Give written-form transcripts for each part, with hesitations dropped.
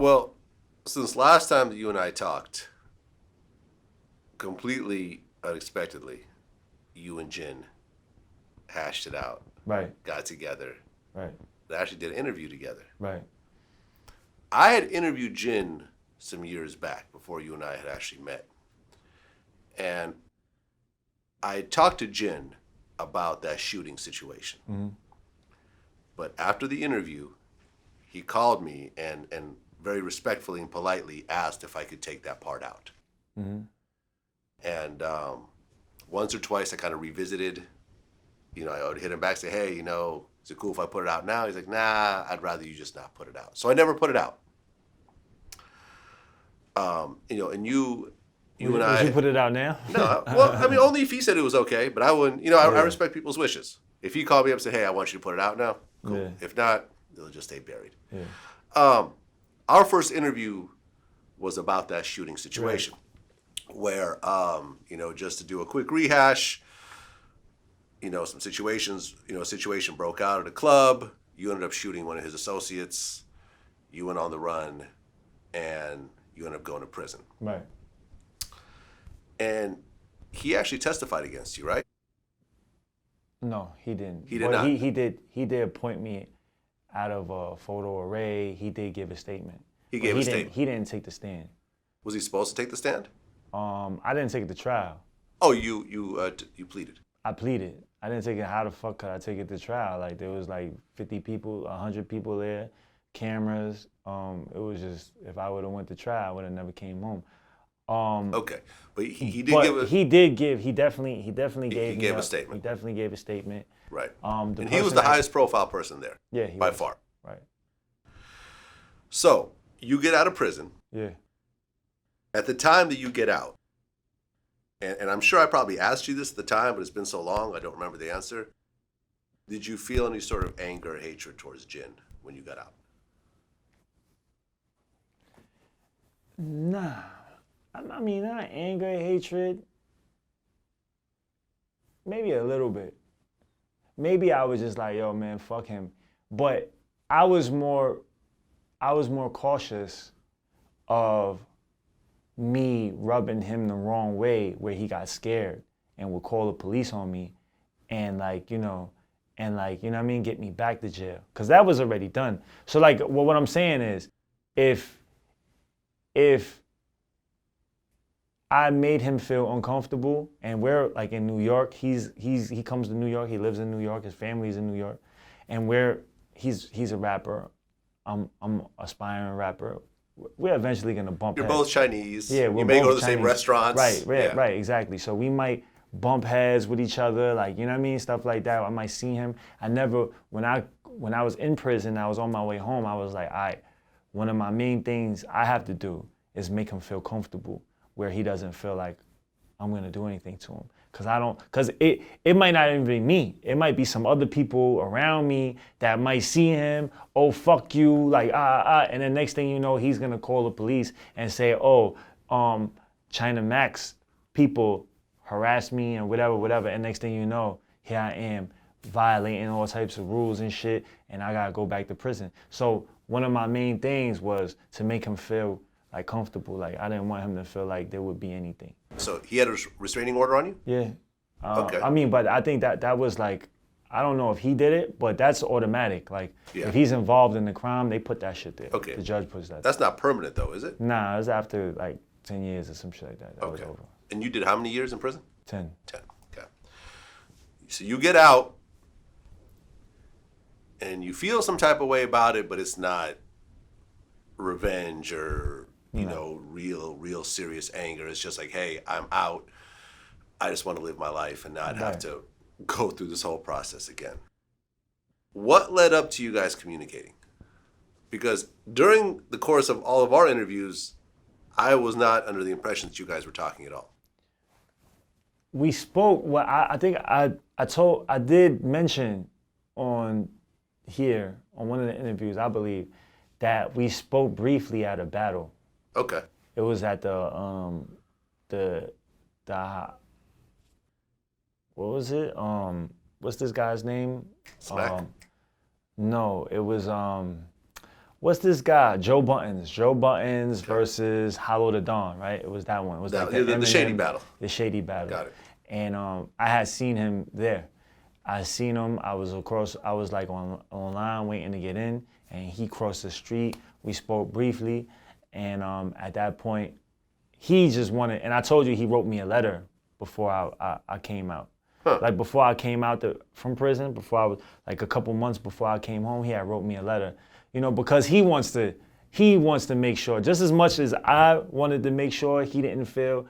Well, since last time that you and I talked, completely unexpectedly, you and Jin hashed it out, Right, got together, right, they actually did an interview together. right. I had interviewed Jin some years back before you and I had actually met. And I had talked to Jin about that shooting situation. Mm-hmm. But after the interview, he called me and very respectfully and politely asked if I could take that part out. Mm-hmm. And once or twice I kind of revisited. I would hit him back, say, hey, is it cool if I put it out now? He's like, nah, I'd rather you just not put it out. So I never put it out. And you and Would I. you put it out now? No, well, I mean, only if he said it was okay, but I wouldn't, I respect people's wishes. If he called me up and said, hey, I want you to put it out now, cool. Yeah. If not, it'll just stay buried. Yeah. Our first interview was about that shooting situation where, just to do a quick rehash, some situations, a situation broke out at a club. You ended up shooting one of his associates. You went on the run and you ended up going to prison. Right. And he actually testified against you, right? No, he didn't. He did not. He did point me out of a photo array. He did give a statement. He gave a statement. He didn't take the stand. Was he supposed to take the stand? I didn't take it to trial. Oh, you pleaded. I pleaded. I didn't take it. How the fuck could I take it to trial? Like there was like 50 people, 100 people there, cameras. It was just if I would have went to trial, I would have never came home. Okay, but he definitely gave a statement. He definitely gave a statement. Right. And he was the highest profile person there. Yeah, by far. Right. So you get out of prison. Yeah. At the time that you get out, and I'm sure I probably asked you this at the time, but it's been so long I don't remember the answer. Did you feel any sort of anger or hatred towards Jin when you got out? Nah. I mean, not anger, hatred. Maybe a little bit. Maybe I was just like, yo, man, fuck him. But I was more cautious of me rubbing him the wrong way where he got scared and would call the police on me and what I mean, get me back to jail. Because that was already done. So what I'm saying is, if I made him feel uncomfortable, and we're like in New York. He comes to New York. He lives in New York. His family's in New York, and he's a rapper. I'm aspiring rapper. We're eventually gonna bump. You're heads. both Chinese. Yeah, you may go to the same restaurants. Right, exactly. So we might bump heads with each other, like you know what I mean, stuff like that. I might see him. When I was in prison, I was on my way home. I was like, all right, one of my main things I have to do is make him feel comfortable, where he doesn't feel like I'm gonna do anything to him. Cause it might not even be me. It might be some other people around me that might see him, oh, fuck you, like, and then next thing you know, he's gonna call the police and say, oh, China Max people harassed me and whatever. And next thing you know, here I am violating all types of rules and shit, and I gotta go back to prison. So one of my main things was to make him feel like comfortable. Like I didn't want him to feel like there would be anything. So he had a restraining order on you? Yeah. Okay. I mean, but I think that was like, I don't know if he did it, but that's automatic. Like if he's involved in the crime, they put that shit there. Okay. The judge puts that. That's not permanent though, is it? Nah, it was after like 10 years or some shit like that. That was over. And you did how many years in prison? 10. 10. Okay. So you get out and you feel some type of way about it, but it's not revenge or real serious anger. It's just like, hey, I'm out. I just want to live my life and not have to go through this whole process again. What led up to you guys communicating? Because during the course of all of our interviews, I was not under the impression that you guys were talking at all. We spoke. Well, I think I did mention on here on one of the interviews, I believe, that we spoke briefly at a battle. Okay. It was at the what was it? What's this guy's name? Smack? No, it was what's this guy? Joe Buttons. Joe Buttons versus Hollow the Dawn, right? It was that one. It was like The Shady Eminem- Battle. The Shady Battle. Got it. And I had seen him there. I seen him. I was like online waiting to get in, and he crossed the street. We spoke briefly, and at that point, he just wanted. And I told you he wrote me a letter before I came out. Huh. Like before I came out from prison, before I was like a couple months before I came home, he had wrote me a letter, because he wants to make sure, just as much as I wanted to make sure he didn't feel,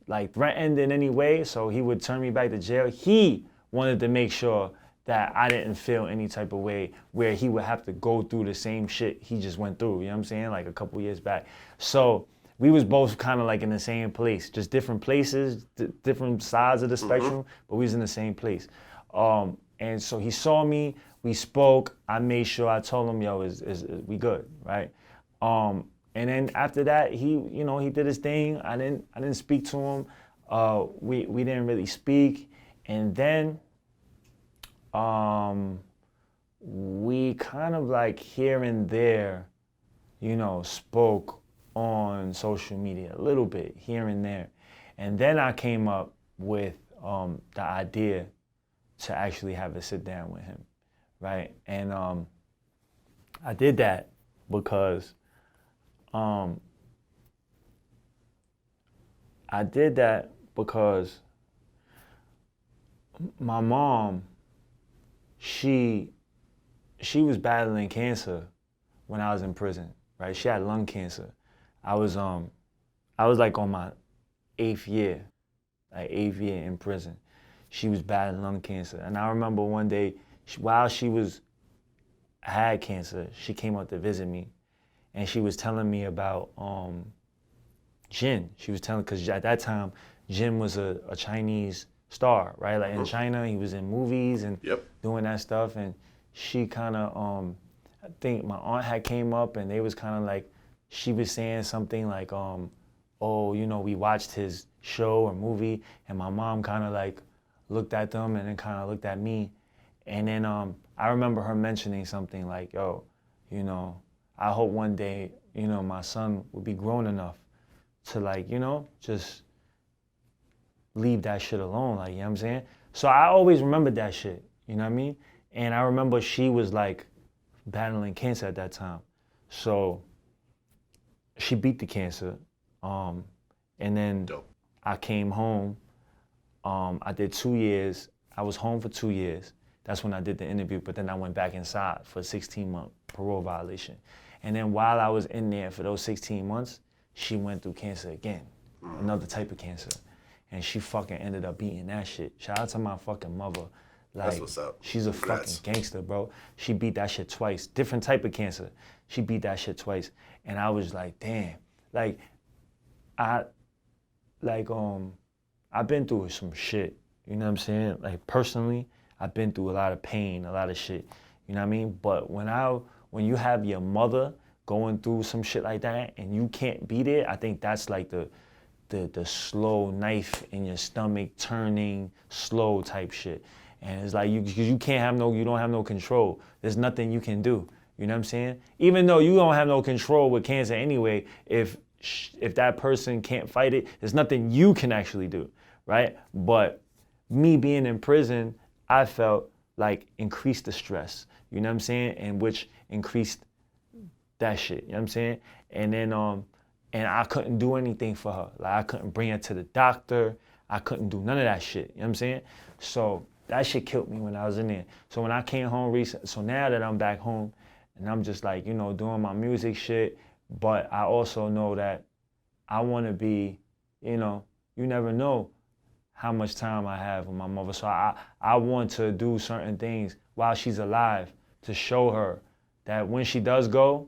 like threatened in any way, so he would turn me back to jail. He wanted to make sure that I didn't feel any type of way where he would have to go through the same shit he just went through, you know what I'm saying, like a couple years back. So we was both kind of like in the same place, just different places, different sides of the spectrum, but we was in the same place. And so he saw me, we spoke, I made sure I told him, yo, is we good, right? And then after that, he did his thing. I didn't speak to him. We didn't really speak. And then we kind of like here and there, spoke on social media a little bit here and there. And then I came up with the idea to actually have a sit down with him, right? And I did that because my mom, she was battling cancer when I was in prison, right? She had lung cancer. I was like on my eighth year in prison. She was battling lung cancer. And I remember one day, while she had cancer, she came up to visit me, and she was telling me about Jin. She was telling, because at that time, Jin was a Chinese star, right? Like in China, he was in movies and doing that stuff. And she kind of, I think my aunt had came up, and they was kind of like, she was saying something like, we watched his show or movie, and my mom kind of like looked at them and then kind of looked at me. And then I remember her mentioning something like, yo, I hope one day, my son would be grown enough to like, just leave that shit alone, like, you know what I'm saying? So I always remembered that shit, you know what I mean? And I remember she was like battling cancer at that time. So she beat the cancer. And then I came home. I did 2 years. I was home for 2 years. That's when I did the interview, but then I went back inside for a 16-month parole violation. And then while I was in there for those 16 months, she went through cancer again, another type of cancer. And she fucking ended up beating that shit. Shout out to my fucking mother. Like, that's what's up. She's a Congrats. fucking gangster, bro. She beat that shit twice. Different type of cancer. She beat that shit twice. And I was like, damn. Like, I've been through some shit. You know what I'm saying? Like, personally, I've been through a lot of pain, a lot of shit. You know what I mean? But when you have your mother going through some shit like that and you can't beat it, I think that's like the slow knife in your stomach turning slow type shit. And it's like you don't have no control. There's nothing you can do. You know what I'm saying? Even though you don't have no control with cancer anyway, if that person can't fight it, there's nothing you can actually do, right? But me being in prison, I felt like increased the stress, you know what I'm saying? And which increased that shit, you know what I'm saying? And then, and I couldn't do anything for her. Like I couldn't bring her to the doctor. I couldn't do none of that shit, you know what I'm saying? So that shit killed me when I was in there. So when I came home recently, so now that I'm back home and I'm just like, doing my music shit, but I also know that I want to be, you never know how much time I have with my mother. So I want to do certain things while she's alive to show her that when she does go,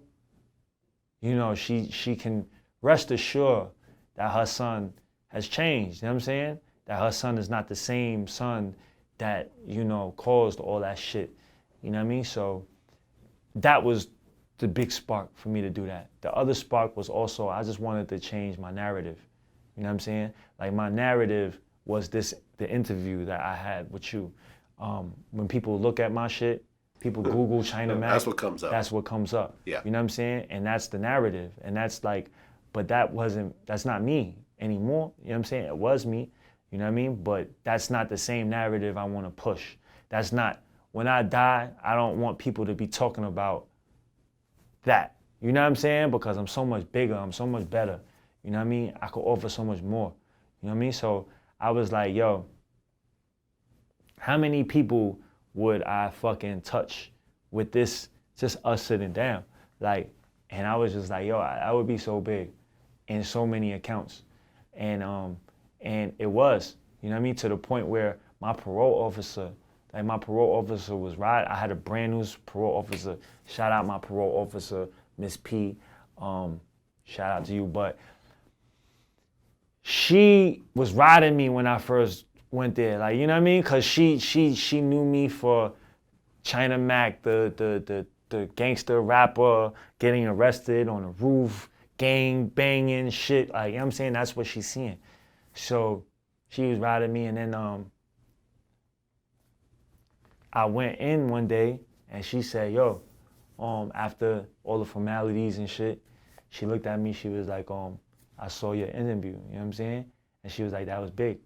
she can rest assured that her son has changed, you know what I'm saying? That her son is not the same son that, caused all that shit, you know what I mean? So that was the big spark for me to do that. The other spark was also, I just wanted to change my narrative, you know what I'm saying? Like my narrative was the interview that I had with you. When people look at my shit, People Google China Mac. That's what comes up. That's what comes up. Yeah. You know what I'm saying? And that's the narrative. And that's like, but that's not me anymore. You know what I'm saying? It was me. You know what I mean? But that's not the same narrative I want to push. That's not, when I die, I don't want people to be talking about that. You know what I'm saying? Because I'm so much bigger. I'm so much better. You know what I mean? I could offer so much more. You know what I mean? So I was like, yo, how many people would I fucking touch with this, just us sitting down? Like, and I was just like, yo, I would be so big in so many accounts. And it was, you know what I mean? To the point where my parole officer was right. I had a brand new parole officer. Shout out my parole officer, Miss P. Shout out to you. But she was riding me when I first went there. Like, you know what I mean? Cause she knew me for China Mac, the gangster rapper getting arrested on the roof, gang banging shit. Like, you know what I'm saying? That's what she's seeing. So she was riding me, and then I went in one day and she said, yo, after all the formalities and shit, she looked at me, she was like, I saw your interview, you know what I'm saying? And she was like, that was big.